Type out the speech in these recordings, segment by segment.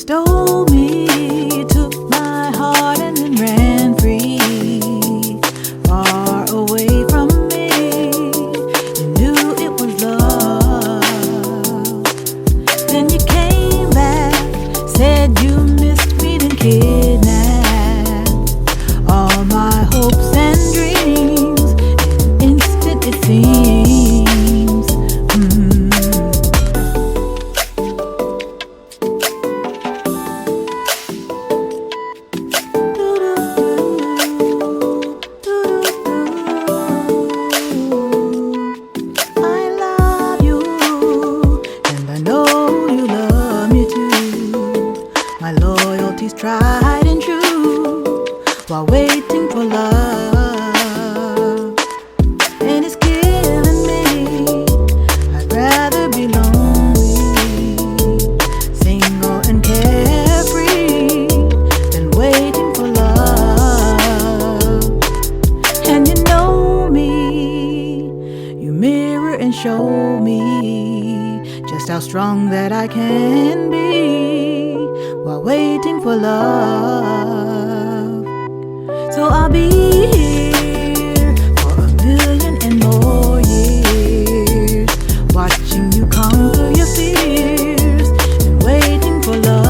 stole me, took my heart and then ran free, far away from me. You knew it was love. Then you came back, said you missed me, then kidnapped all my hopes and dreams. In an instant it seems. Tried and true while waiting for love, and it's killing me. I'd rather be lonely, single and carefree, than waiting for love. And you know me, you mirror and show me just how strong that I can be while waiting for love. So I'll be here for a million and more years, watching you conquer your fears and waiting for love.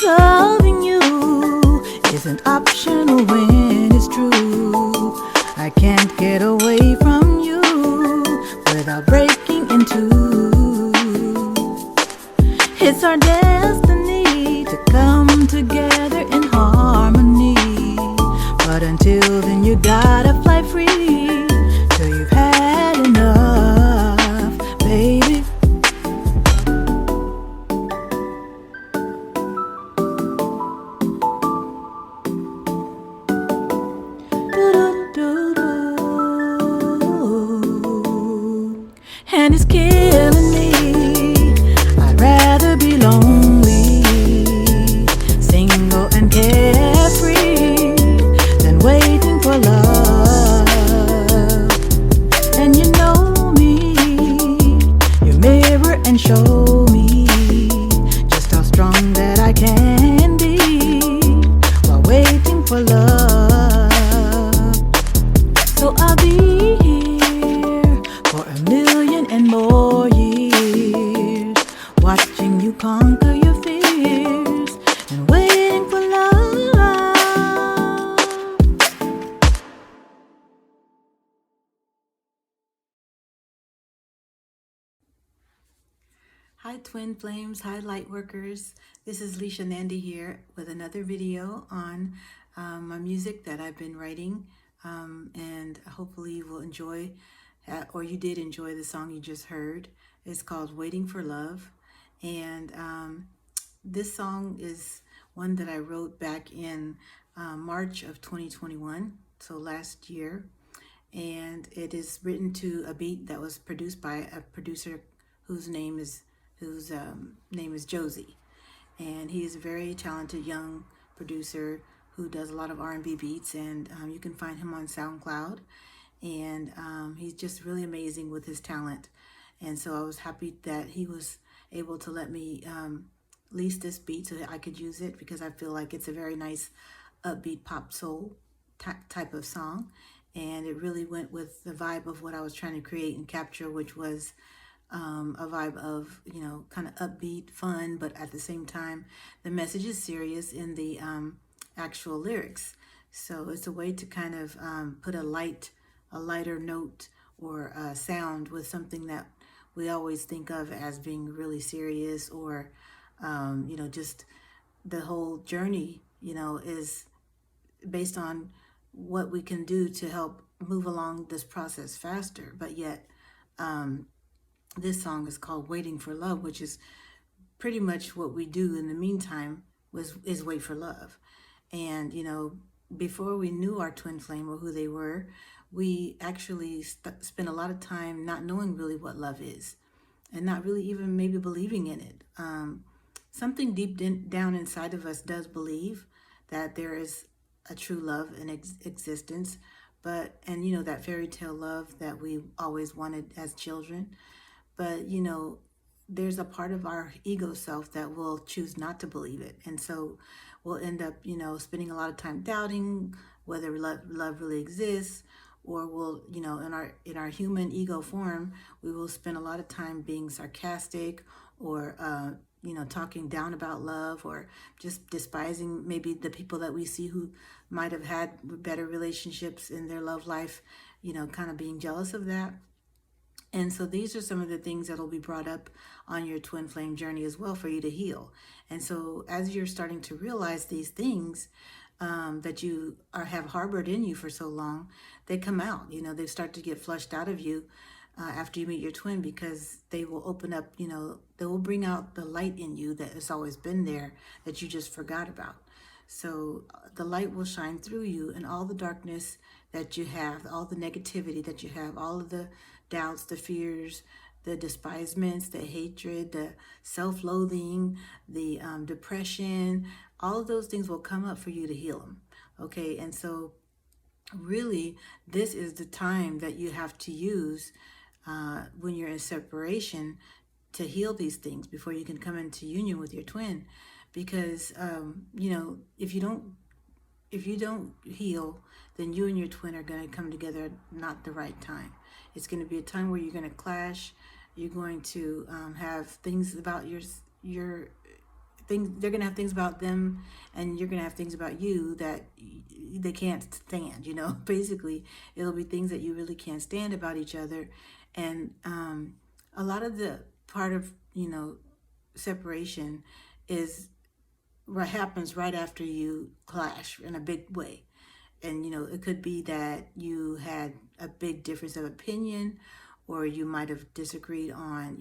Loving you isn't optional when it's true. I can't get away from you without breaking in two. It's our destiny to come together in harmony, but until then you gotta fly free till you've had enough, baby. And it's killing me. I'd rather be lonely, single and carefree, than waiting for love. And you know me, you mirror and show me just how strong that I can be while waiting for love. So I'll be here for a million and more years, watching you conquer your fears and waiting for love. Hi Twin Flames, hi Lightworkers. This is Lisha and I'm here with another video on my music that I've been writing, and hopefully you will enjoy, or you did enjoy the song you just heard. It's called Waiting for Love, and this song is one that I wrote back in March of 2021, so last year, and it is written to a beat that was produced by a producer whose name is Josie, and he is a very talented young producer who does a lot of R&B beats, and you can find him on SoundCloud, and he's just really amazing with his talent. And so I was happy that he was able to let me lease this beat so that I could use it, because I feel like it's a very nice upbeat pop soul type of song, and it really went with the vibe of what I was trying to create and capture, which was a vibe of, you know, kind of upbeat, fun, but at the same time, the message is serious in the actual lyrics. So it's a way to kind of put a lighter note or sound with something that we always think of as being really serious, or, you know, just the whole journey, you know, is based on what we can do to help move along this process faster. But yet, this song is called Waiting for Love, which is pretty much what we do in the meantime is wait for love. And, you know, before we knew our twin flame or who they were, we actually spent a lot of time not knowing really what love is, and not really even maybe believing in it. something down inside of us does believe that there is a true love in existence, but, and that fairy tale love that we always wanted as children. But there's a part of our ego self that will choose not to believe it, and so we'll end up spending a lot of time doubting whether love really exists, or we'll in our human ego form, we will spend a lot of time being sarcastic, or talking down about love, or just despising maybe the people that we see who might have had better relationships in their love life, kind of being jealous of that. And so these are some of the things that will be brought up on your twin flame journey as well for you to heal. And so as you're starting to realize these things that you have harbored in you for so long, they come out. They start to get flushed out of you after you meet your twin, because they will open up, they will bring out the light in you that has always been there that you just forgot about. So the light will shine through you, and all the darkness that you have, all the negativity that you have, all of the doubts, the fears, the despisements, the hatred, the self-loathing, the depression, all of those things will come up for you to heal them. Okay, and so really, this is the time that you have to use when you're in separation to heal these things before you can come into union with your twin. Because if you don't heal, then you and your twin are going to come together not the right time. It's going to be a time where you're going to clash. You're going to have things about your things. They're going to have things about them, and you're going to have things about you that they can't stand. Basically, it'll be things that you really can't stand about each other. And a lot of the part of separation is what happens right after you clash in a big way. And it could be that you had a big difference of opinion, or you might have disagreed on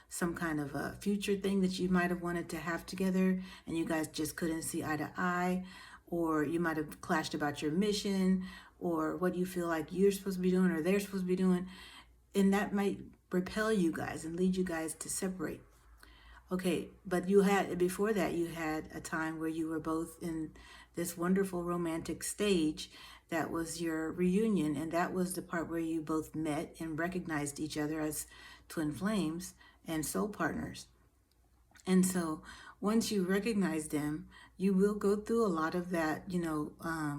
some kind of a future thing that you might have wanted to have together, and you guys just couldn't see eye to eye. Or you might have clashed about your mission, or what you feel like you're supposed to be doing or they're supposed to be doing, and that might repel you guys and lead you guys to separate. Okay, but before that, you had a time where you were both in this wonderful romantic stage that was your reunion, and that was the part where you both met and recognized each other as twin flames and soul partners. And so once you recognize them, you will go through a lot of that,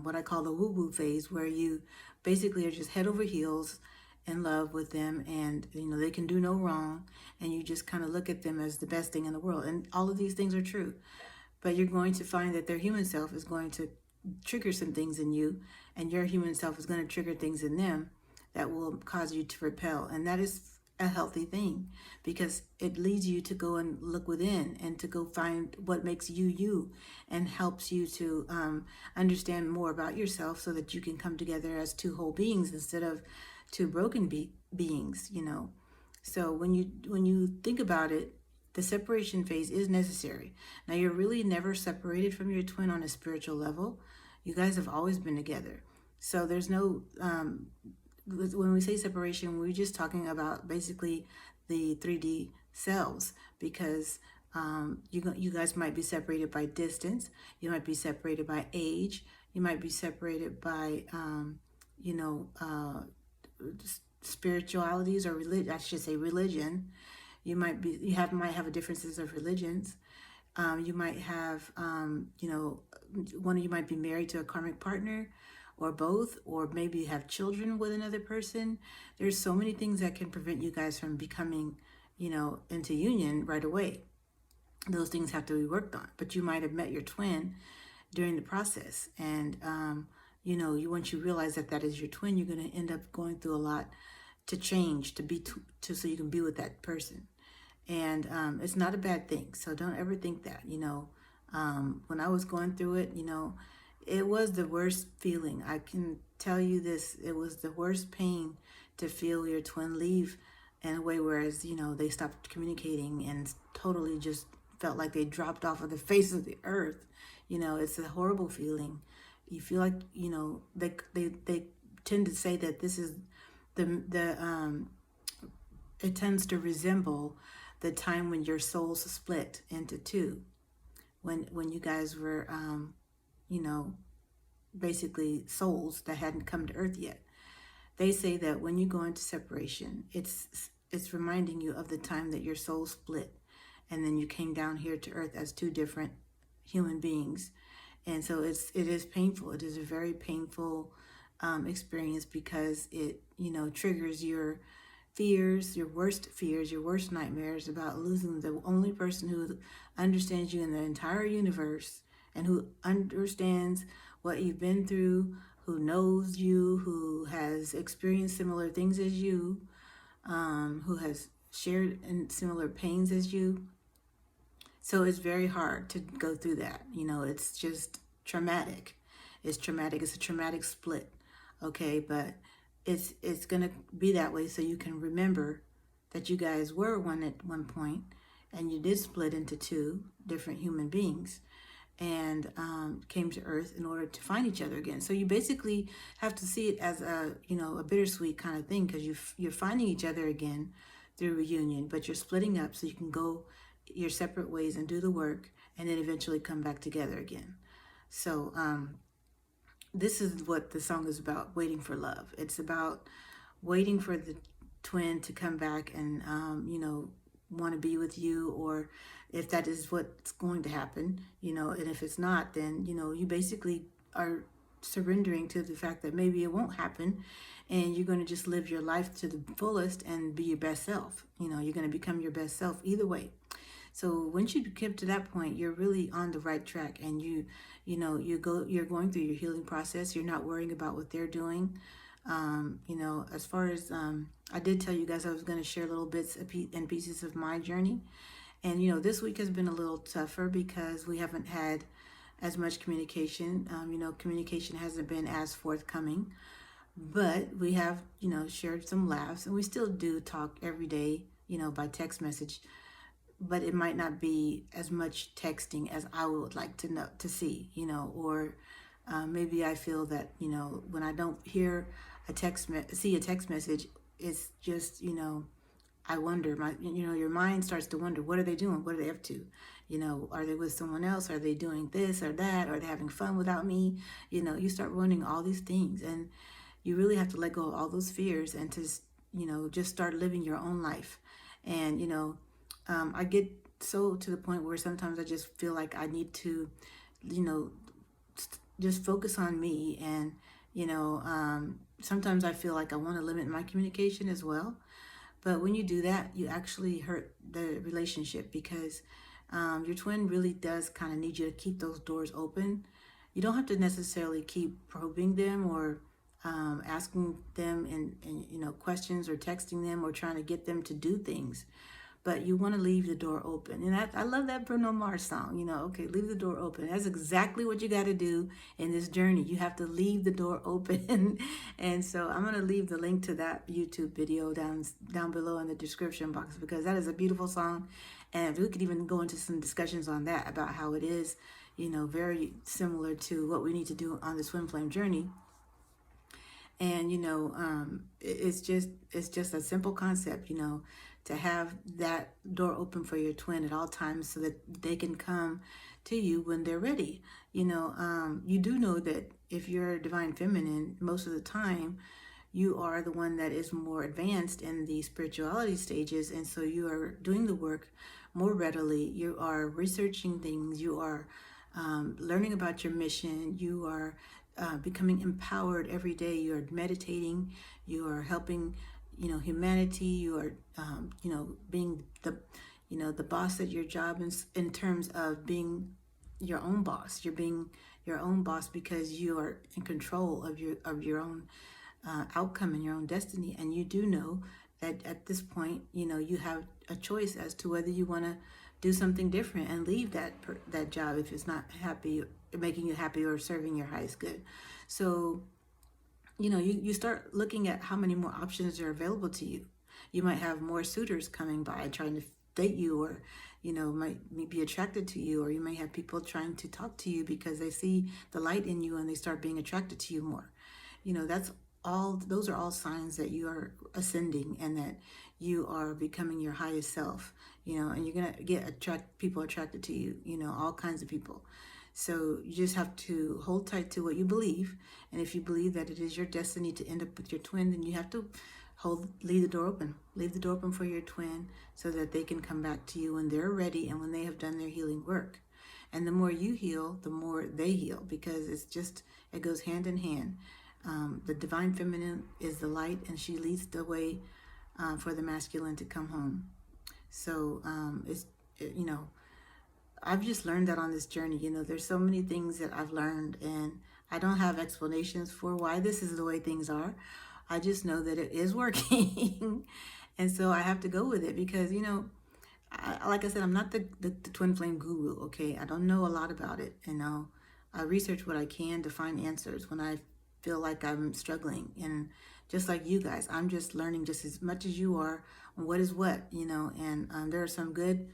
what I call the woo-woo phase, where you basically are just head over heels in love with them, and they can do no wrong, and you just kind of look at them as the best thing in the world. And all of these things are true, but you're going to find that their human self is going to trigger some things in you, and your human self is going to trigger things in them that will cause you to repel. And that is a healthy thing, because it leads you to go and look within and to go find what makes you you, and helps you to understand more about yourself, so that you can come together as two whole beings instead of two broken beings. So when you think about it, the separation phase is necessary. Now, you're really never separated from your twin on a spiritual level. You guys have always been together. So there's no when we say separation, we're just talking about basically the 3D selves, because you guys might be separated by distance, you might be separated by age, you might be separated by spiritualities, or religion. I should say religion. You might have a differences of religions. You might have one of you might be married to a karmic partner, or both, or maybe have children with another person. There's so many things that can prevent you guys from becoming into union right away. Those things have to be worked on. But you might have met your twin during the process, and once you realize that is your twin, you're going to end up going through a lot to change so you can be with that person. And it's not a bad thing. So don't ever think that. When I was going through it, it was the worst feeling. I can tell you this: it was the worst pain to feel your twin leave in a way, whereas they stopped communicating and totally just felt like they dropped off of the face of the earth. It's a horrible feeling. You feel like they tend to say that this is it tends to resemble the time when your souls split into two, when you guys were, you know, basically souls that hadn't come to earth yet. They say that when you go into separation, it's reminding you of the time that your soul split, and then you came down here to earth as two different human beings. And so it is painful. It is a very painful experience, because it, you know, triggers your fears, your worst nightmares about losing the only person who understands you in the entire universe, and who understands what you've been through, who knows you, who has experienced similar things as you, who has shared in similar pains as you. So it's very hard to go through that. You know, it's just traumatic. It's traumatic. It's a traumatic split. Okay, but it's gonna be that way so you can remember that you guys were one at one point, and you did split into two different human beings, and came to earth in order to find each other again. So you basically have to see it as a, you know, a bittersweet kind of thing, because you're finding each other again through reunion, but you're splitting up so you can go your separate ways and do the work, and then eventually come back together again. So this is what the song is about: waiting for love. It's about waiting for the twin to come back and you know, want to be with you, or if that is what's going to happen, you know. And if it's not, then, you know, you basically are surrendering to the fact that maybe it won't happen, and you're going to just live your life to the fullest and be your best self. You know, you're going to become your best self either way. So once you get to that point, you're really on the right track, and you know, you're going through your healing process. You're not worrying about what they're doing. You know, as far as I did tell you guys I was going to share little bits and pieces of my journey, and you know, this week has been a little tougher because we haven't had as much communication. You know, communication hasn't been as forthcoming, but we have, you know, shared some laughs, and we still do talk every day, you know, by text message. But it might not be as much texting as I would like to see, you know, or maybe I feel that, you know, when I don't hear see a text message, it's just, you know, I wonder, you know, your mind starts to wonder, what are they doing? What are they up to? You know, are they with someone else? Are they doing this or that? Are they having fun without me? You know, you start wondering all these things, and you really have to let go of all those fears and to, you know, just start living your own life. And, you know, I get so to the point where sometimes I just feel like I need to, you know, just focus on me. And, you know, sometimes I feel like I want to limit my communication as well. But when you do that, you actually hurt the relationship, because your twin really does kind of need you to keep those doors open. You don't have to necessarily keep probing them, or asking them and you know, questions, or texting them, or trying to get them to do things. But you want to leave the door open. And I love that Bruno Mars song, you know, okay, leave the door open. That's exactly what you got to do in this journey. You have to leave the door open. And so I'm going to leave the link to that YouTube video down below in the description box, because that is a beautiful song. And we could even go into some discussions on that, about how it is, you know, very similar to what we need to do on the Twin Flame journey. And, you know, it's just a simple concept, you know, to have that door open for your twin at all times, so that they can come to you when they're ready. You know, you do know that if you're a divine feminine, most of the time you are the one that is more advanced in the spirituality stages, and so you are doing the work more readily. You are researching things. You are learning about your mission. You are becoming empowered every day. You are meditating. You are helping, you know, humanity. You are, you know, being the, you know, the boss at your job in terms of being your own boss. You're being your own boss because you are in control of your own outcome and your own destiny. And you do know that at this point, you know, you have a choice as to whether you want to do something different and leave that job if it's not making you happy or serving your highest good. So, you know, you start looking at how many more options are available to you. You might have more suitors coming by trying to date you, or, you know, might be attracted to you, or you may have people trying to talk to you because they see the light in you and they start being attracted to you more. You know, those are all signs that you are ascending and that you are becoming your highest self. and you're gonna get people attracted to you, all kinds of people. So you just have to hold tight to what you believe, and if you believe that it is your destiny to end up with your twin, then you have to leave the door open. Leave the door open for your twin so that they can come back to you when they're ready and when they have done their healing work. And the more you heal, the more they heal, because it goes hand in hand. The divine feminine is the light, and she leads the way for the masculine to come home. So I've just learned that on this journey. There's so many things that I've learned, and I don't have explanations for why this is the way things are. I just know that it is working. And so I have to go with it because, like I said, I'm not the twin flame guru, okay? I don't know a lot about it. I research what I can to find answers when I feel like I'm struggling. And just like you guys, I'm just learning just as much as you are on what is what, and there are some good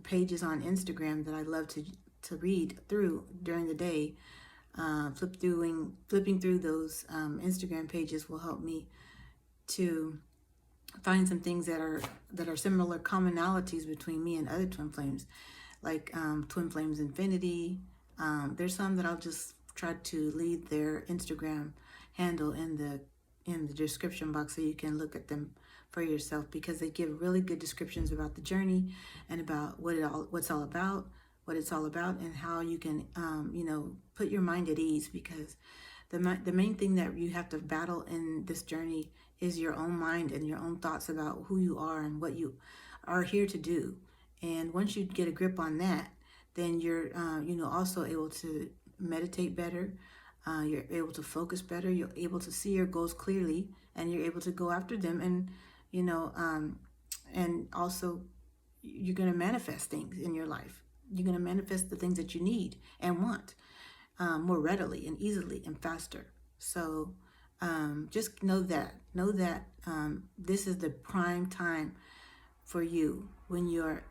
pages on Instagram that I love to read through during the day. Flipping through those Instagram pages will help me to find some things that are similar commonalities between me and other twin flames, like Twin Flames Infinity. There's some that I'll just try to leave their Instagram handle in the description box so you can look at them for yourself, because they give really good descriptions about the journey and about what it's all about, and how you can put your mind at ease, because the main thing that you have to battle in this journey is your own mind and your own thoughts about who you are and what you are here to do. And once you get a grip on that, then you're also able to meditate better. You're able to focus better. You're able to see your goals clearly, and you're able to go after them. And and also you're going to manifest things in your life. You're going to manifest the things that you need and want more readily and easily and faster. So just know that this is the prime time for you when you're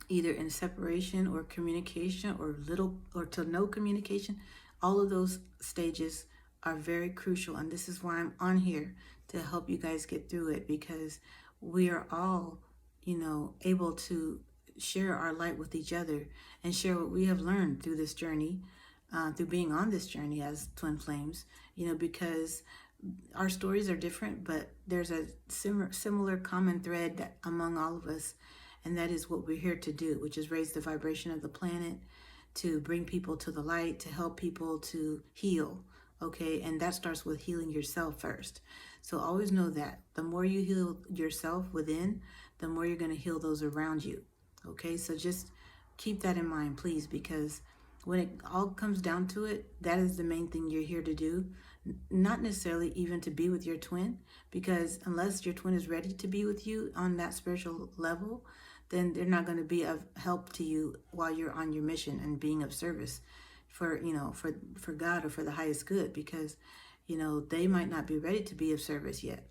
either in separation or communication or little or to no communication. All of those stages are very crucial, and this is why I'm on here, to help you guys get through it, because we are all able to share our light with each other and share what we have learned through this journey, through being on this journey as twin flames, because our stories are different, but there's a similar common thread that among all of us, and that is what we're here to do, which is raise the vibration of the planet, to bring people to the light, to help people to heal, okay? And that starts with healing yourself first. So always know that the more you heal yourself within, the more you're going to heal those around you, okay? So just keep that in mind, please, because when it all comes down to it, that is the main thing you're here to do. Not necessarily even to be with your twin, because unless your twin is ready to be with you on that spiritual level, then they're not going to be of help to you while you're on your mission and being of service for God or for the highest good, because they might not be ready to be of service yet.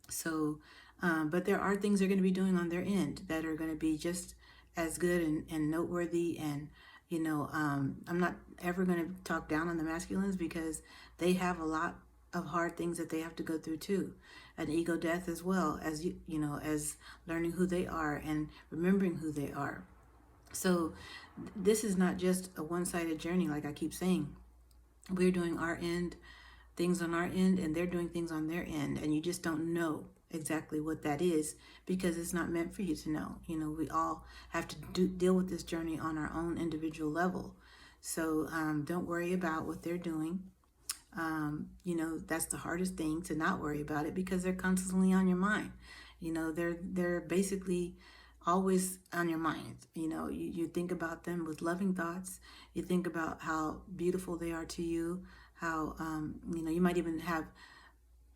So but there are things they're going to be doing on their end that are going to be just as good and noteworthy. And I'm not ever going to talk down on the masculines, because they have a lot of hard things that they have to go through too, an ego death, as well as as learning who they are and remembering who they are. So this is not just a one-sided journey, like I keep saying. We're doing our end, things on our end, and they're doing things on their end, and you just don't know exactly what that is, because it's not meant for you to know. We all have to deal with this journey on our own individual level. So don't worry about what they're doing. That's the hardest thing, to not worry about it, because they're constantly on your mind. They're basically always on your mind. You think about them with loving thoughts. You think about how beautiful they are to you, how you might even have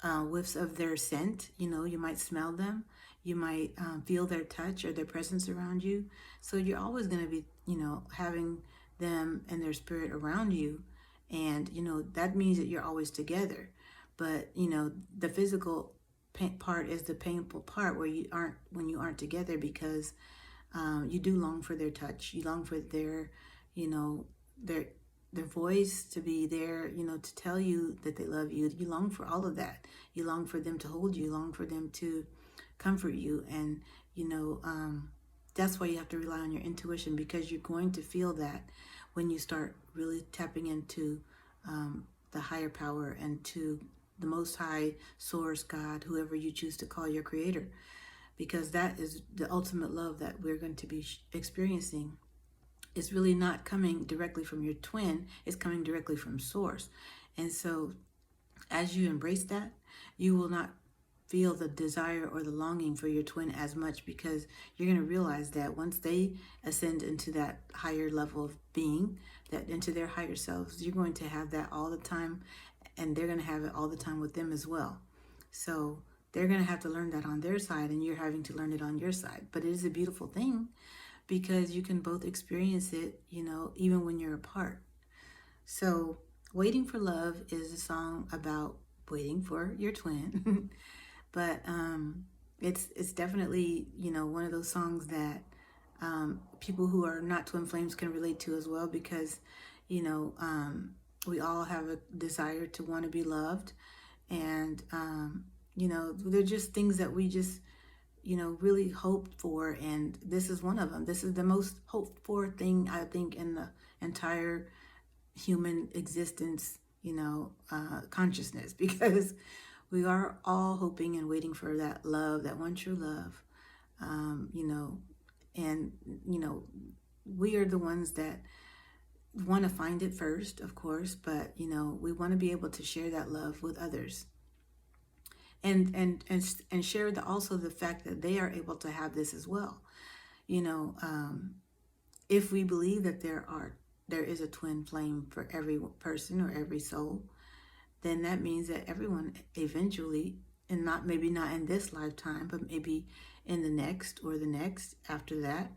whiffs of their scent. You might smell them, you might feel their touch or their presence around you. So you're always going to be having them and their spirit around you, and that means that you're always together. But the physical part is the painful part, where when you aren't together, because you do long for their touch, you long for their their voice to be there, to tell you that they love you. You long for all of that. You long for them to hold you. You long for them to comfort you. And that's why you have to rely on your intuition, because you're going to feel that when you start really tapping into the higher power and to the Most High Source, God, whoever you choose to call your creator, because that is the ultimate love that we're going to be experiencing. It's really not coming directly from your twin, it's coming directly from Source. And so as you embrace that, you will not feel the desire or the longing for your twin as much, because you're going to realize that once they ascend into that higher level of being, that into their higher selves, you're going to have that all the time, and they're going to have it all the time with them as well. So they're going to have to learn that on their side, and you're having to learn it on your side. But it is a beautiful thing, because you can both experience it, even when you're apart. So Waiting for Love is a song about waiting for your twin. But it's definitely, one of those songs that people who are not twin flames can relate to as well, because, we all have a desire to want to be loved. And, they're just things that we just, really hope for. And this is one of them. This is the most hoped for thing, I think, in the entire human existence, consciousness, because we are all hoping and waiting for that love, that one true love, and, we are the ones that want to find it first, of course, but, we want to be able to share that love with others, and share also the fact that they are able to have this as well. If we believe that there is a twin flame for every person or every soul, then that means that everyone eventually, and maybe not in this lifetime, but maybe in the next or the next after that,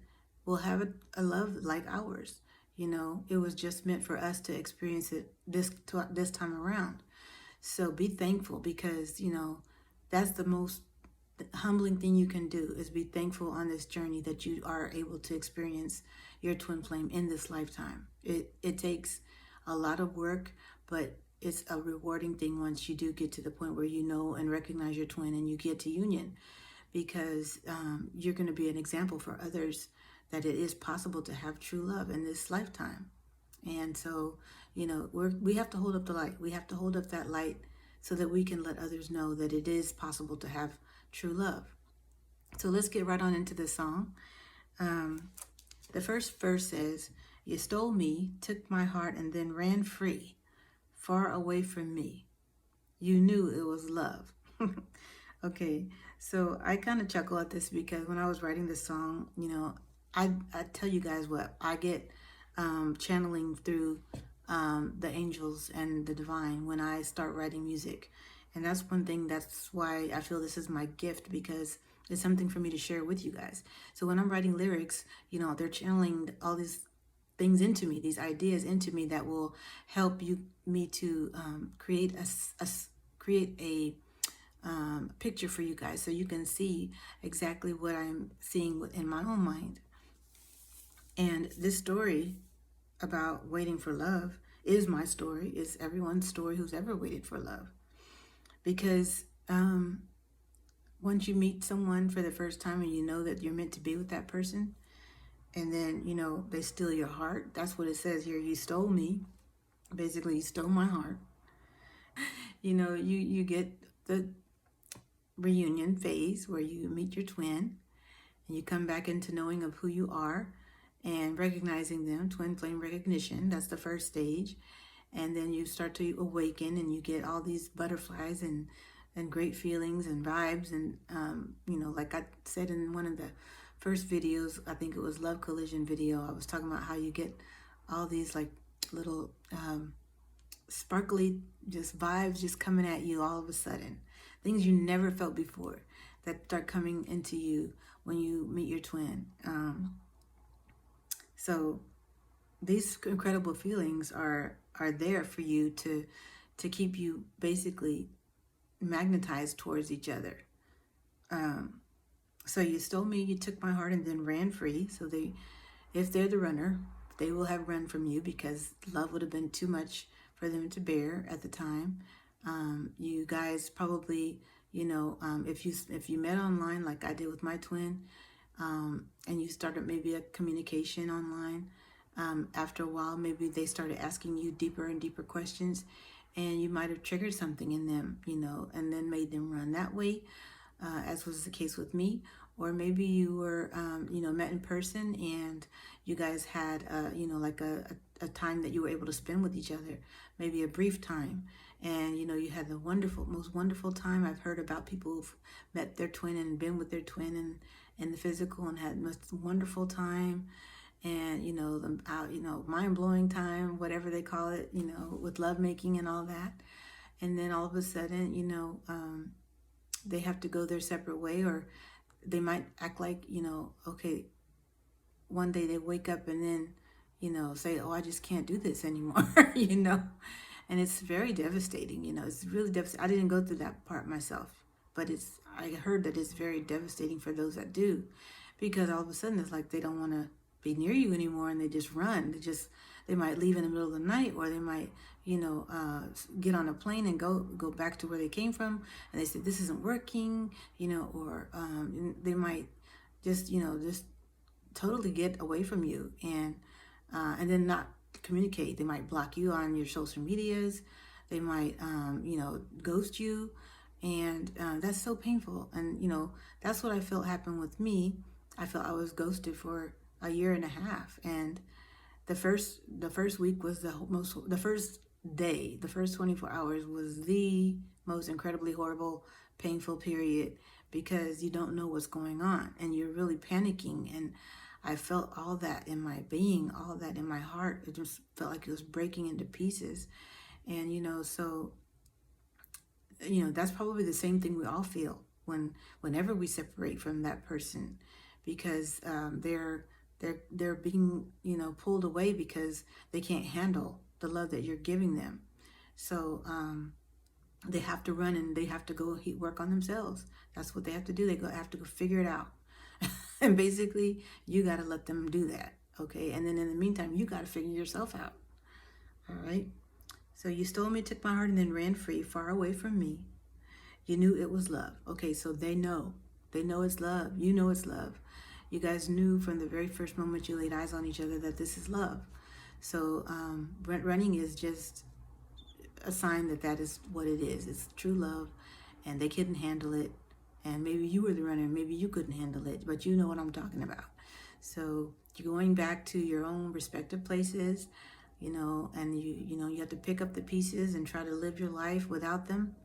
will have a love like ours. It was just meant for us to experience it this time around. So be thankful, because, that's the most humbling thing you can do, is be thankful on this journey that you are able to experience your twin flame in this lifetime. It takes a lot of work, but it's a rewarding thing once you do get to the point where you know and recognize your twin and you get to union, because you're going to be an example for others that it is possible to have true love in this lifetime. And so, we have to hold up the light. We have to hold up that light so that we can let others know that it is possible to have true love. So let's get right on into this song. The first verse says, "You stole me, took my heart, and then ran free, far away from me. You knew it was love." Okay, so I kind of chuckle at this, because when I was writing this song, I tell you guys what, I get channeling through the angels and the divine when I start writing music. And that's one thing, that's why I feel this is my gift, because it's something for me to share with you guys. So when I'm writing lyrics, they're channeling all these things into me, these ideas into me, that will help me to create a picture for you guys, so you can see exactly what I'm seeing in my own mind. And this story about waiting for love is my story, is everyone's story who's ever waited for love. Because once you meet someone for the first time and you know that you're meant to be with that person, and then, they steal your heart. That's what it says here. You stole me. Basically, you stole my heart. You get the reunion phase where you meet your twin and you come back into knowing of who you are and recognizing them, twin flame recognition. That's the first stage. And then you start to awaken and you get all these butterflies and great feelings and vibes. And, like I said in one of the first videos, I think it was Love Collision video, I was talking about how you get all these like little sparkly just vibes just coming at you all of a sudden. Things you never felt before that start coming into you when you meet your twin. So these incredible feelings are there for you to keep you basically magnetized towards each other. So you stole me, you took my heart, and then ran free. So if they're the runner, they will have run from you, because love would have been too much for them to bear at the time. You guys probably, If you met online like I did with my twin, and you started maybe a communication online, after a while, maybe they started asking you deeper and deeper questions, and you might have triggered something in them, and then made them run that way, as was the case with me. Or maybe you were, met in person, and you guys had, like a time that you were able to spend with each other, maybe a brief time. And, you had the most wonderful time. I've heard about people who've met their twin and been with their twin and in the physical and had most wonderful time. And, mind-blowing time, whatever they call it, with lovemaking and all that. And then all of a sudden, they have to go their separate way, or they might act like, okay, one day they wake up and then, say, oh, I just can't do this anymore, and it's very devastating, it's really devastating. I didn't go through that part myself, but I heard that it's very devastating for those that do, because all of a sudden it's like they don't want to be near you anymore, and they just run. They might leave in the middle of the night, or they might, get on a plane and go back to where they came from, and they say this isn't working, or they might just totally get away from you, and then not communicate. They might block you on your social medias. They might ghost you, and that's so painful. And that's what I felt happened with me. I felt I was ghosted for a year and a half, and the first week was the first day, the first 24 hours was the most incredibly horrible, painful period, because you don't know what's going on and you're really panicking. And I felt all that in my being, all that in my heart. It just felt like it was breaking into pieces. And that's probably the same thing we all feel whenever we separate from that person, because they're being pulled away because they can't handle the love that you're giving them. So they have to run, and they have to go work on themselves. That's what they have to do. Have to go figure it out. And basically, you got to let them do that, okay? And then in the meantime, you got to figure yourself out, all right? So you stole me, took my heart, and then ran free, far away from me. You knew it was love. Okay, so they know it's love. You know it's love. You guys knew from the very first moment you laid eyes on each other that this is love. So running is just a sign that is what it is. It's true love, and they couldn't handle it. And maybe you were the runner, maybe you couldn't handle it, but you know what I'm talking about. So you're going back to your own respective places, and you have to pick up the pieces and try to live your life without them.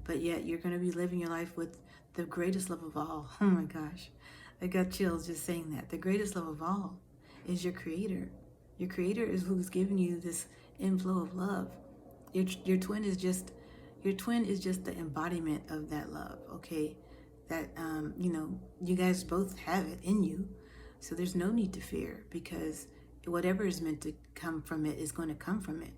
But yet you're going to be living your life with the greatest love of all. Oh my gosh, I got chills just saying that. The greatest love of all is your Creator. Your Creator is who's giving you this inflow of love. Your twin is just the embodiment of that love. Okay, that you guys both have it in you, so there's no need to fear, because whatever is meant to come from it is going to come from it.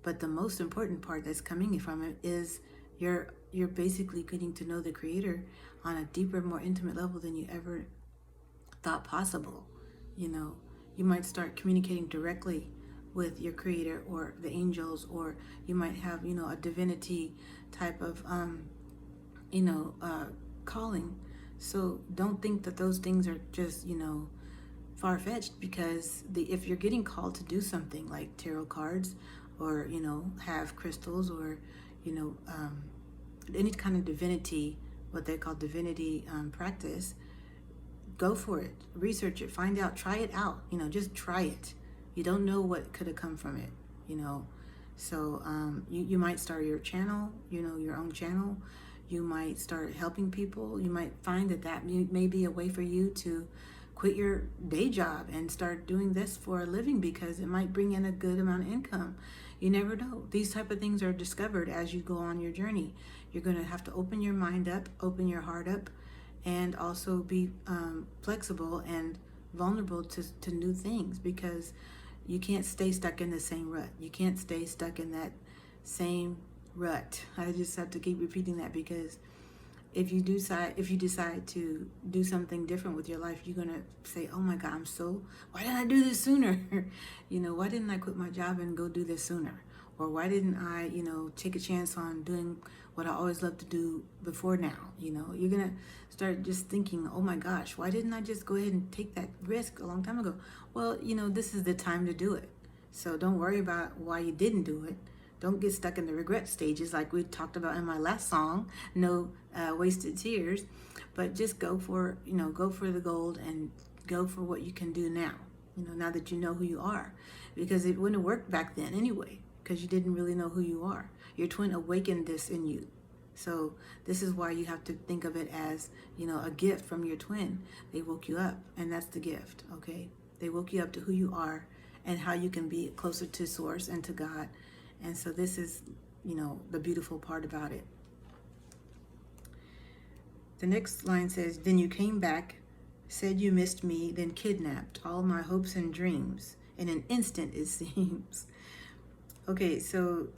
But the most important part that's coming from it is you're basically getting to know the Creator on a deeper, more intimate level than you ever thought possible. You might start communicating directly with your Creator or the angels, or you might have a divinity type of calling. So don't think that those things are just far-fetched, because if you're getting called to do something like tarot cards, or have crystals, or any kind of divinity, what they call divinity practice, go for it, research it, find out, try it out, just try it. You don't know what could have come from it, so you might start your channel, your own channel. You might start helping people. You might find that may be a way for you to quit your day job and start doing this for a living, because it might bring in a good amount of income. You never know. These type of things are discovered as you go on your journey. You're going to have to open your mind up, open your heart up, and also be flexible and vulnerable to new things, because you can't stay stuck in the same rut. You can't stay stuck in that same rut. I just have to keep repeating that, because if you decide to do something different with your life, you're gonna say, oh my God, why didn't I do this sooner? Why didn't I quit my job and go do this sooner? Or why didn't I, take a chance on doing what I always loved to do before now? You're gonna start just thinking, oh my gosh, why didn't I just go ahead and take that risk a long time ago? Well, this is the time to do it. So don't worry about why you didn't do it. Don't get stuck in the regret stages like we talked about in my last song, No Wasted Tears. But just go for the gold and go for what you can do now, now that you know who you are. Because it wouldn't have worked back then anyway, because you didn't really know who you are. Your twin awakened this in you. So this is why you have to think of it as, a gift from your twin. They woke you up, and that's the gift, okay? They woke you up to who you are and how you can be closer to Source and to God. And so this is, the beautiful part about it. The next line says, then you came back, said you missed me, then kidnapped all my hopes and dreams. In an instant, it seems. Okay, so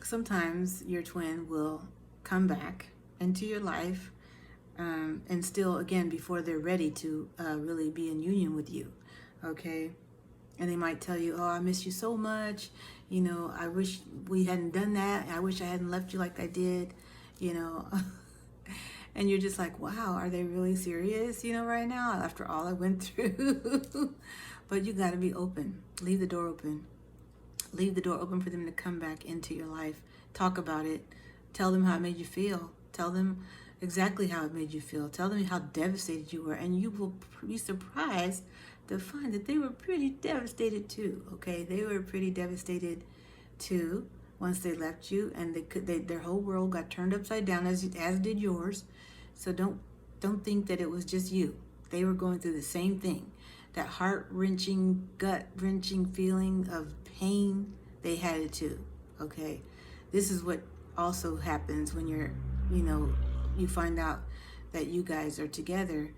sometimes your twin will come back into your life and still, again, before they're ready to really be in union with you, okay? And they might tell you, oh, I miss you so much. I wish we hadn't done that. I wish I hadn't left you like I did, And you're just like, wow, are they really serious, right now, after all I went through? But you got to be open. Leave the door open. Leave the door open for them to come back into your life. Talk about it. Tell them how it made you feel. Tell them exactly how it made you feel. Tell them how devastated you were. And you will be surprised to find that they were pretty devastated too, okay? They were pretty devastated too once they left you, and their whole world got turned upside down, as did yours. So don't think that it was just you. They were going through the same thing. That heart-wrenching, gut-wrenching feeling of pain, they had it too, okay? This is what also happens when you find out that you guys are together.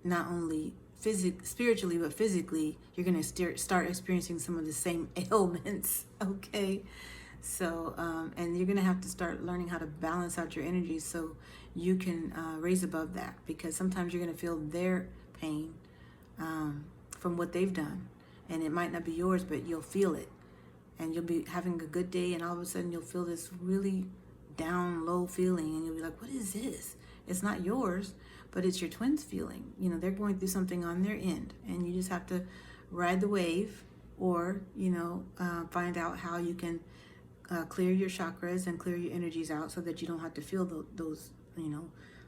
Not only spiritually, but physically, you're going to start experiencing some of the same ailments, okay? So, and you're going to have to start learning how to balance out your energy so you can raise above that, because sometimes you're going to feel their pain from what they've done, and it might not be yours, but you'll feel it, and you'll be having a good day, and all of a sudden you'll feel this really down, low feeling, and you'll be like, what is this? It's not yours, but it's your twin's feeling. They're going through something on their end, and you just have to ride the wave, or find out how you can clear your chakras and clear your energies out so that you don't have to feel those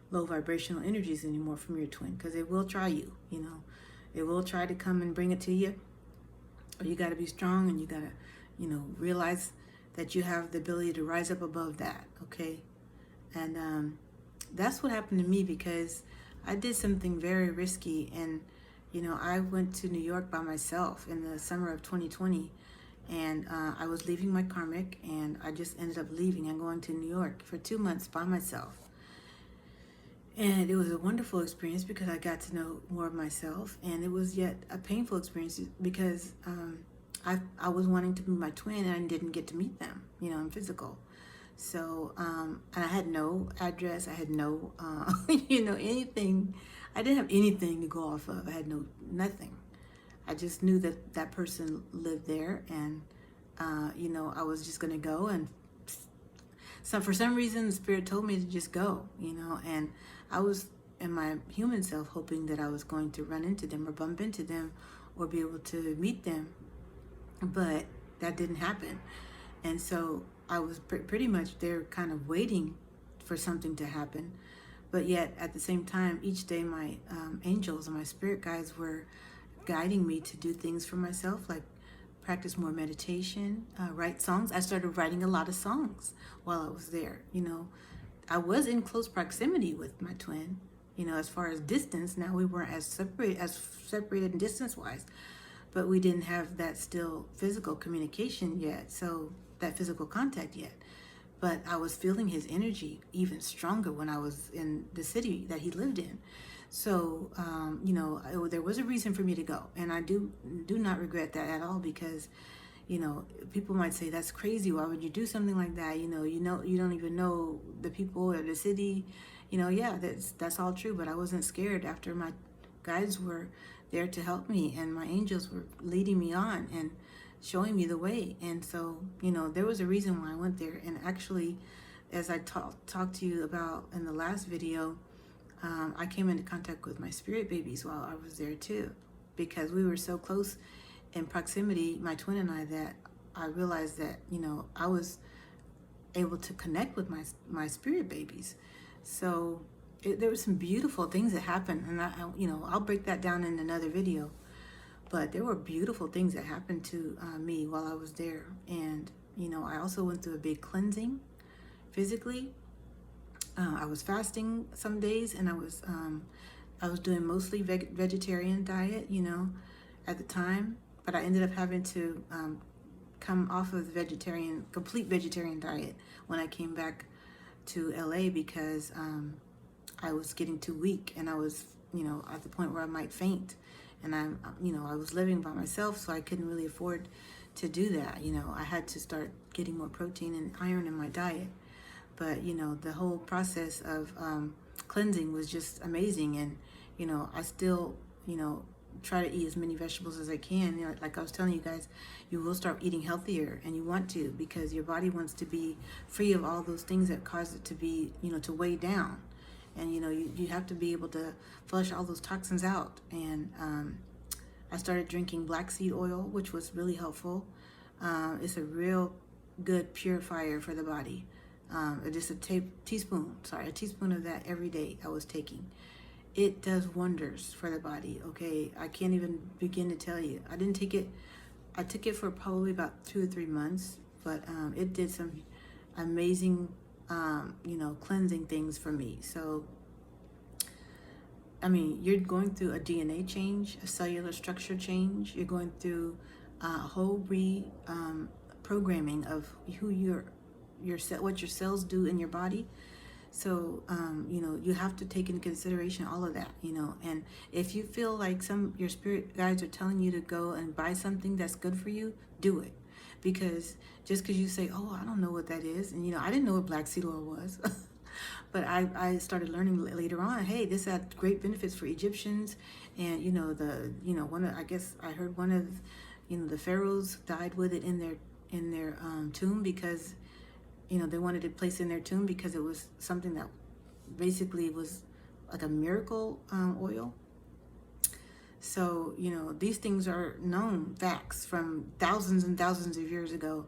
low vibrational energies anymore from your twin, because it will try you. It will try to come and bring it to you. Or you got to be strong, and you got to realize that you have the ability to rise up above that, okay? And that's what happened to me, because I did something very risky, and I went to New York by myself in the summer of 2020, and I was leaving my karmic, and I just ended up leaving and going to New York for 2 months by myself. And it was a wonderful experience because I got to know more of myself, and it was yet a painful experience because I was wanting to meet my twin, and I didn't get to meet them, in physical. So, and I had no address, I had no, anything. I didn't have anything to go off of. I had nothing. I just knew that that person lived there, and, I was just going to go, and so for some reason, the Spirit told me to just go, and I was in my human self hoping that I was going to run into them or bump into them or be able to meet them, but that didn't happen. And so I was pretty much there kind of waiting for something to happen. But yet at the same time, each day my angels and my spirit guides were guiding me to do things for myself, like practice more meditation, write songs. I started writing a lot of songs while I was there. I was in close proximity with my twin, as far as distance. Now we weren't as separated distance-wise, but we didn't have that still physical communication yet, so that physical contact yet. But I was feeling his energy even stronger when I was in the city that he lived in. So, there was a reason for me to go, and I do not regret that at all, because, people might say, that's crazy. Why would you do something like that? You don't even know the people or the city, yeah, that's all true, but I wasn't scared after my guides were there to help me, and my angels were leading me on and showing me the way. And so, there was a reason why I went there. And actually, as I talked to you about in the last video, I came into contact with my spirit babies while I was there too, because we were so close in proximity, my twin and I, that I realized that, I was able to connect with my spirit babies. So there were some beautiful things that happened, and I'll break that down in another video. But there were beautiful things that happened to me while I was there. And I also went through a big cleansing physically. I was fasting some days, and I was doing mostly vegetarian diet, at the time. But I ended up having to come off of the complete vegetarian diet when I came back to LA, because I was getting too weak, and I was, at the point where I might faint. And I was living by myself, so I couldn't really afford to do that. I had to start getting more protein and iron in my diet. But, the whole process of cleansing was just amazing. And, I still, try to eat as many vegetables as I can. Like I was telling you guys, you will start eating healthier, and you want to, because your body wants to be free of all those things that cause it to be, to weigh down. And, you have to be able to flush all those toxins out. And I started drinking black seed oil, which was really helpful. It's a real good purifier for the body. Just a teaspoon of that every day I was taking. It does wonders for the body, okay? I can't even begin to tell you. I took it for probably about 2 or 3 months, but it did some amazing cleansing things for me. So, you're going through a DNA change, a cellular structure change. You're going through a whole programming of who what your cells do in your body. So, you have to take into consideration all of that, and if you feel like your spirit guides are telling you to go and buy something that's good for you, do it. Because just because you say, oh, I don't know what that is, and I didn't know what black seed oil was, but I started learning later on, hey, this had great benefits for Egyptians. And I guess I heard one of the pharaohs died with it in their tomb, because they wanted to place in their tomb because it was something that basically was like a miracle oil. So, these things are known facts from thousands and thousands of years ago.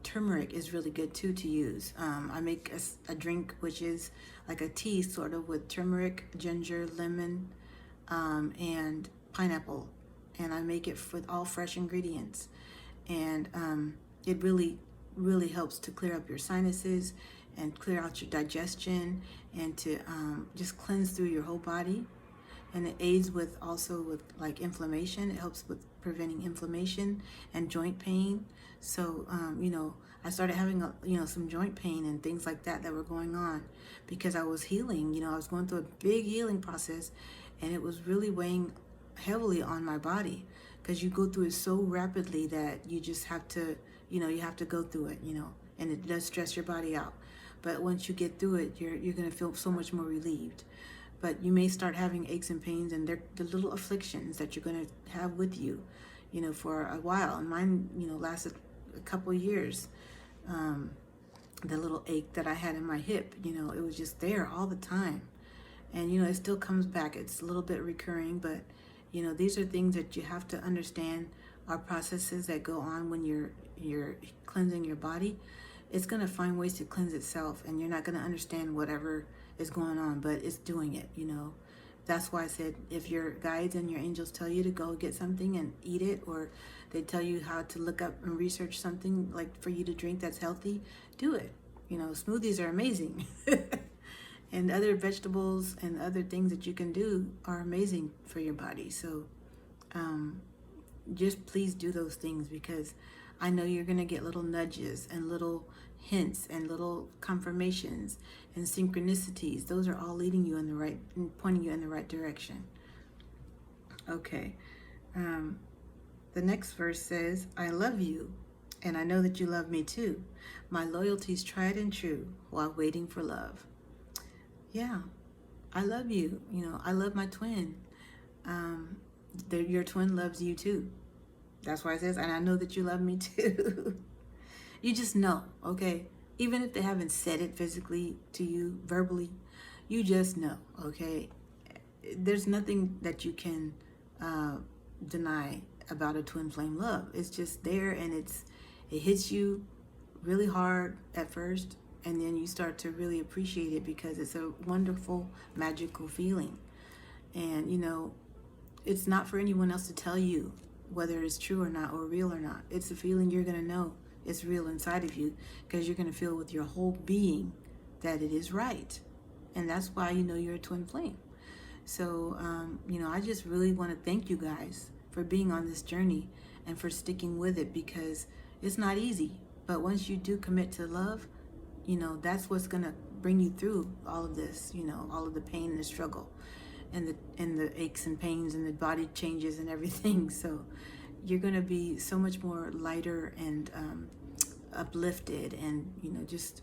Turmeric is really good too to use. I make a drink which is like a tea sort of, with turmeric, ginger, lemon, and pineapple. And I make it with all fresh ingredients. And it really, really helps to clear up your sinuses and clear out your digestion, and to just cleanse through your whole body. And it aids with like inflammation. It helps with preventing inflammation and joint pain. So, I started having some joint pain and things like that were going on, because I was healing. I was going through a big healing process, and it was really weighing heavily on my body, because you go through it so rapidly that you just have to, you have to go through it, and it does stress your body out. But once you get through it, you're going to feel so much more relieved. But you may start having aches and pains, and they're the little afflictions that you're going to have with you, for a while. And mine, lasted a couple years. The little ache that I had in my hip, it was just there all the time. And, it still comes back. It's a little bit recurring, but, these are things that you have to understand are processes that go on when you're cleansing your body. It's going to find ways to cleanse itself, and you're not going to understand whatever is going on, but it's doing it. That's why I said, if your guides and your angels tell you to go get something and eat it, or they tell you how to look up and research something like for you to drink that's healthy, do it. Smoothies are amazing. And other vegetables and other things that you can do are amazing for your body. So just please do those things, because I know you're going to get little nudges and little hints and little confirmations and synchronicities. Those are all leading you pointing you in the right direction. Okay. The next verse says, I love you, and I know that you love me too. My loyalty's tried and true while waiting for love. Yeah, I love you. I love my twin. Um, your twin loves you too. That's why it says, and I know that you love me too. You just know, okay? Even if they haven't said it physically to you, verbally, you just know, okay? There's nothing that you can uh, deny about a twin flame love. It's just there, and it hits you really hard at first, and then you start to really appreciate it because it's a wonderful, magical feeling. And it's not for anyone else to tell you whether it's true or not, or real or not. It's a feeling you're going to know it's real inside of you, because you're going to feel with your whole being that it is right. And that's why you're a twin flame. So, I just really want to thank you guys for being on this journey and for sticking with it, because it's not easy. But once you do commit to love, that's what's going to bring you through all of this, all of the pain and the struggle and the aches and pains and the body changes and everything. So you're going to be so much more lighter and uplifted, and just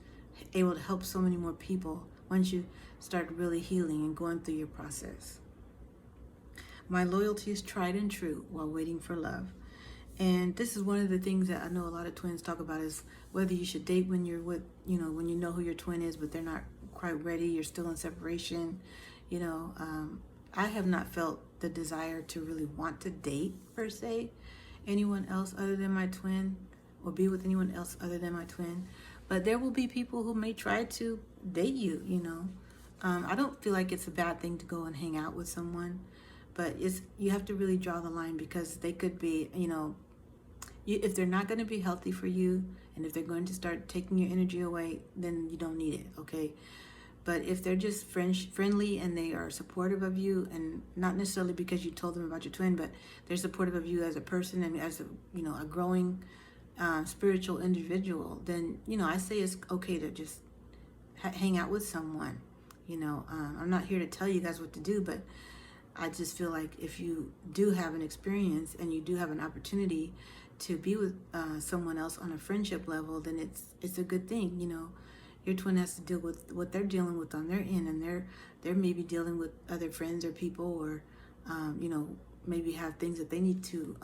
able to help so many more people once you start really healing and going through your process. My loyalty is tried and true while waiting for love. And this is one of the things that I know a lot of twins talk about, is whether you should date when you're with, when you know who your twin is, but they're not quite ready, you're still in separation. I have not felt the desire to really want to date, per se, anyone else other than my twin, or be with anyone else other than my twin. But there will be people who may try to date you, I don't feel like it's a bad thing to go and hang out with someone, but you have to really draw the line, because they could be, if they're not going to be healthy for you, and if they're going to start taking your energy away, then you don't need it, okay? But if they're just friendly and they are supportive of you, and not necessarily because you told them about your twin, but they're supportive of you as a person and as a growing spiritual individual, then I say it's okay to just hang out with someone. I'm not here to tell you guys what to do, but I just feel like if you do have an experience and you do have an opportunity to be with someone else on a friendship level, then it's a good thing. Your twin has to deal with what they're dealing with on their end, and they're maybe dealing with other friends or people, or maybe have things that they need to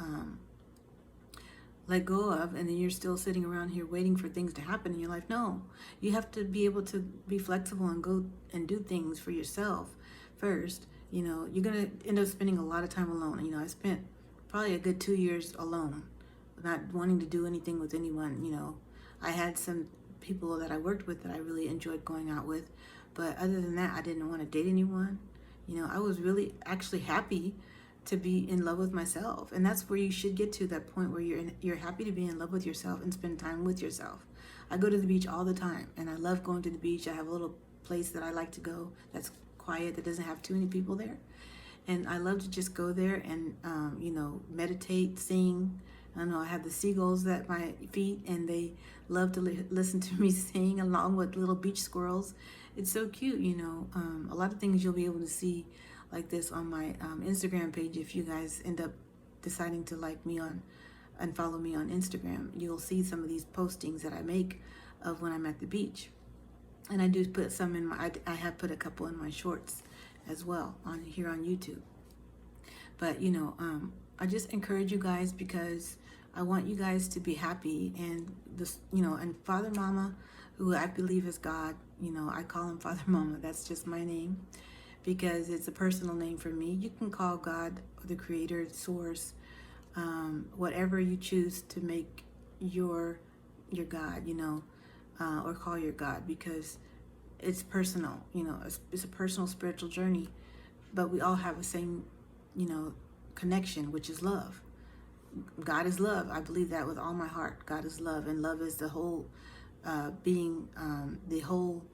let go of, and then you're still sitting around here waiting for things to happen in your life. No, you have to be able to be flexible and go and do things for yourself first. You're gonna end up spending a lot of time alone. I spent probably a good 2 years alone, not wanting to do anything with anyone. I had some people that I worked with that I really enjoyed going out with, but other than that, I didn't want to date anyone. I was really actually happy to be in love with myself, and that's where you should get to, that point where you're happy to be in love with yourself and spend time with yourself. I go to the beach all the time, and I love going to the beach. I have a little place that I like to go that's quiet, that doesn't have too many people there, and I love to just go there and meditate, sing. I know I have the seagulls at my feet, and they love to listen to me sing, along with little beach squirrels. It's so cute. A lot of things you'll be able to see like this on my Instagram page. If you guys end up deciding to like me on and follow me on Instagram, you'll see some of these postings that I make of when I'm at the beach. And I do put some in I have put a couple in my shorts as well here on YouTube. But I just encourage you guys, because I want you guys to be happy, and and Father Mama, who I believe is God, I call him Father Mama. That's just my name, because it's a personal name for me. You can call God the Creator, Source, whatever you choose to make your God, or call your God, because it's personal. It's a personal spiritual journey, but we all have the same, connection, which is love. God is love. I believe that with all my heart. God is love, and love is the whole being, the whole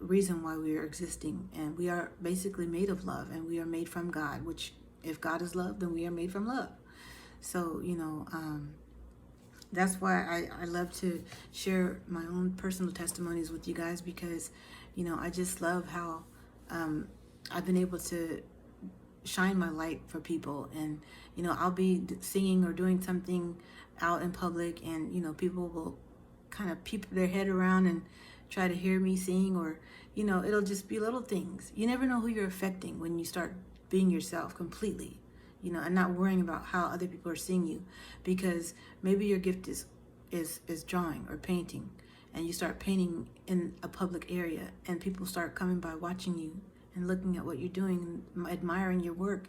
reason why we are existing. And we are basically made of love, and we are made from God, which, if God is love, then we are made from love. So that's why I love to share my own personal testimonies with you guys, because I just love how I've been able to shine my light for people. And I'll be singing or doing something out in public, and people will kind of peep their head around and try to hear me sing, or, it'll just be little things. You never know who you're affecting when you start being yourself completely, and not worrying about how other people are seeing you, because maybe your gift is drawing or painting, and you start painting in a public area, and people start coming by watching you and looking at what you're doing and admiring your work.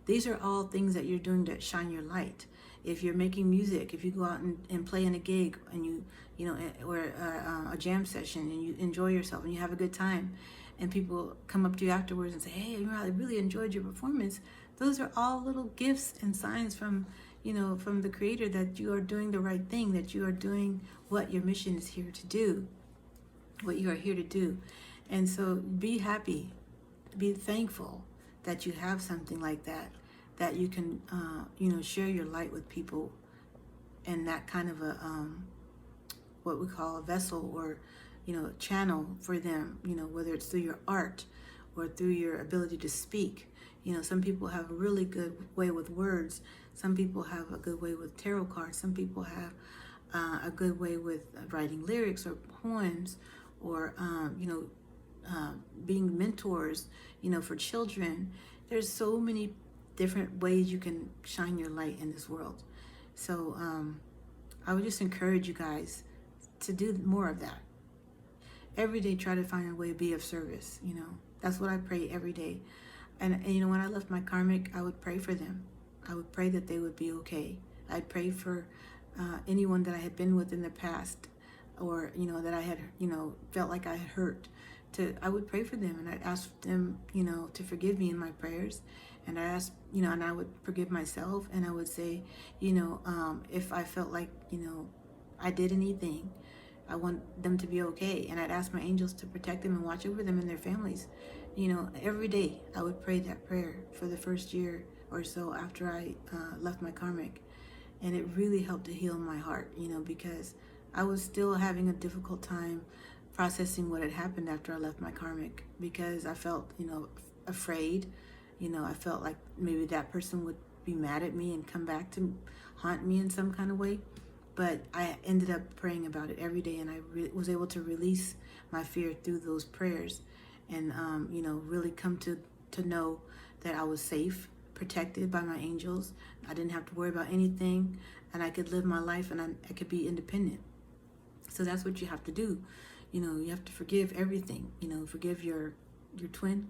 These are all things that you're doing to shine your light. If you're making music, if you go out and play in a gig, and or a jam session, and you enjoy yourself and you have a good time, and people come up to you afterwards and say, hey, I really enjoyed your performance. Those are all little gifts and signs from the Creator that you are doing the right thing, that you are doing what your mission is here to do, what you are here to do. And so be happy, be thankful that you have something like that you can, share your light with people, and that kind of a, what we call a vessel, or, channel for them, whether it's through your art or through your ability to speak. Some people have a really good way with words. Some people have a good way with tarot cards. Some people have a good way with writing lyrics or poems, or, being mentors, for children. There's so many different ways you can shine your light in this world. So I would just encourage you guys to do more of that. Every day, try to find a way to be of service. That's what I pray every day. And when I left my karmic, I would pray for them. I would pray that they would be okay. I'd pray for anyone that I had been with in the past, or that I had felt like I had hurt. I would pray for them, and I'd ask them to forgive me in my prayers, and I asked and I would forgive myself, and I would say if I felt like I did anything, I want them to be okay, and I'd ask my angels to protect them and watch over them and their families. Every day I would pray that prayer for the first year or so after I left my karmic, and it really helped to heal my heart, because I was still having a difficult time processing what had happened after I left my karmic, because I felt afraid. I felt like maybe that person would be mad at me and come back to haunt me in some kind of way. But I ended up praying about it every day, and I was able to release my fear through those prayers, and really come to know that I was safe, protected by my angels. I didn't have to worry about anything, and I could live my life, and I could be independent. So that's what you have to do. You have to forgive everything. Forgive your twin,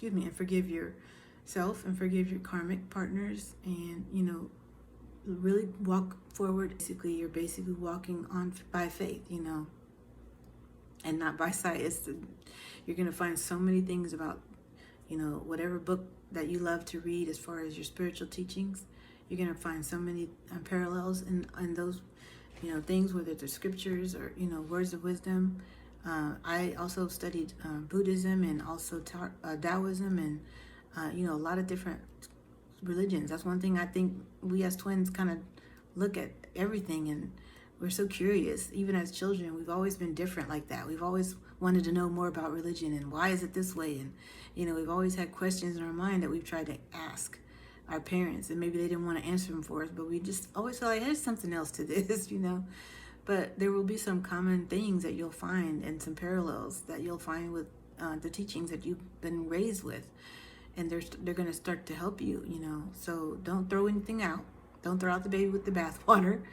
and forgive yourself, and forgive your karmic partners, and really walk forward. You're basically walking on by faith, and not by sight. You're going to find so many things about, whatever book that you love to read as far as your spiritual teachings. You're going to find so many parallels in those, things, whether it's the scriptures or, words of wisdom. I also studied Buddhism, and also Taoism, and, a lot of different religions. That's one thing I think we as twins kind of look at everything, and we're so curious. Even as children, we've always been different like that. We've always wanted to know more about religion, and why is it this way? And, we've always had questions in our mind that we've tried to ask our parents, and maybe they didn't want to answer them for us, but we just always feel like there's something else to this, But there will be some common things that you'll find, and some parallels that you'll find with the teachings that you've been raised with. And they're going to start to help you, So don't throw anything out. Don't throw out the baby with the bathwater,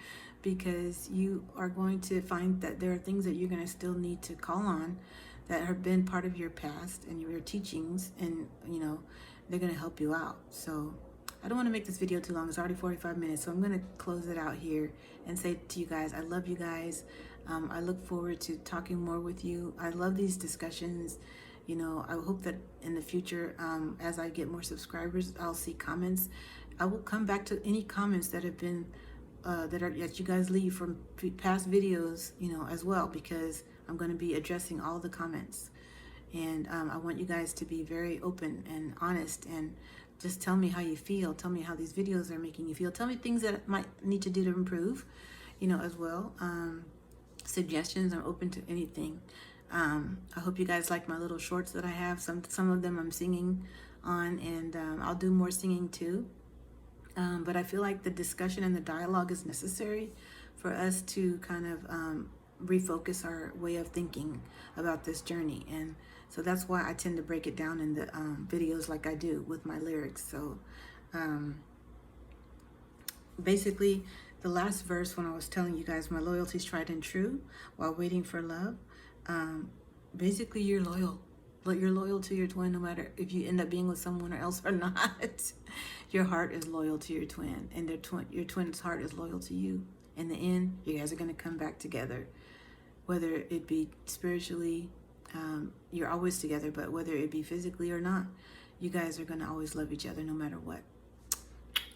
because you are going to find that there are things that you're going to still need to call on that have been part of your past and your teachings, and, they're going to help you out. So I don't want to make this video too long. It's already 45 minutes, so I'm going to close it out here and say to you guys, I love you guys. I look forward to talking more with you. I love these discussions. I hope that in the future, as I get more subscribers, I'll see comments. I will come back to any comments that have been, that you guys leave from past videos, as well, because I'm going to be addressing all the comments. And I want you guys to be very open and honest, and just tell me how you feel. Tell me how these videos are making you feel. Tell me things that I might need to do to improve, as well. Suggestions, I'm open to anything. I hope you guys like my little shorts that I have. Some of them I'm singing on, and I'll do more singing too. But I feel like the discussion and the dialogue is necessary for us to kind of refocus our way of thinking about this journey. And so that's why I tend to break it down in the videos like I do with my lyrics. So basically, the last verse, when I was telling you guys my loyalty's tried and true while waiting for love, basically you're loyal. You're loyal to your twin no matter if you end up being with someone else or not. Your heart is loyal to your twin, and your twin's heart is loyal to you. In the end, you guys are going to come back together. Whether it be spiritually, you're always together, but whether it be physically or not, you guys are going to always love each other no matter what.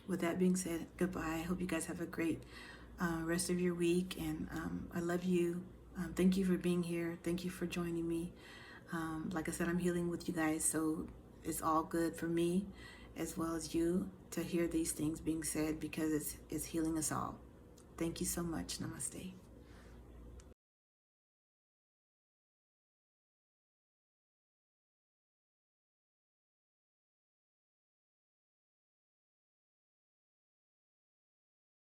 With that being said, goodbye. I hope you guys have a great rest of your week, and I love you. Thank you for being here. Thank you for joining me. Like I said, I'm healing with you guys, so it's all good for me as well as you to hear these things being said, because it's healing us all. Thank you so much. Namaste.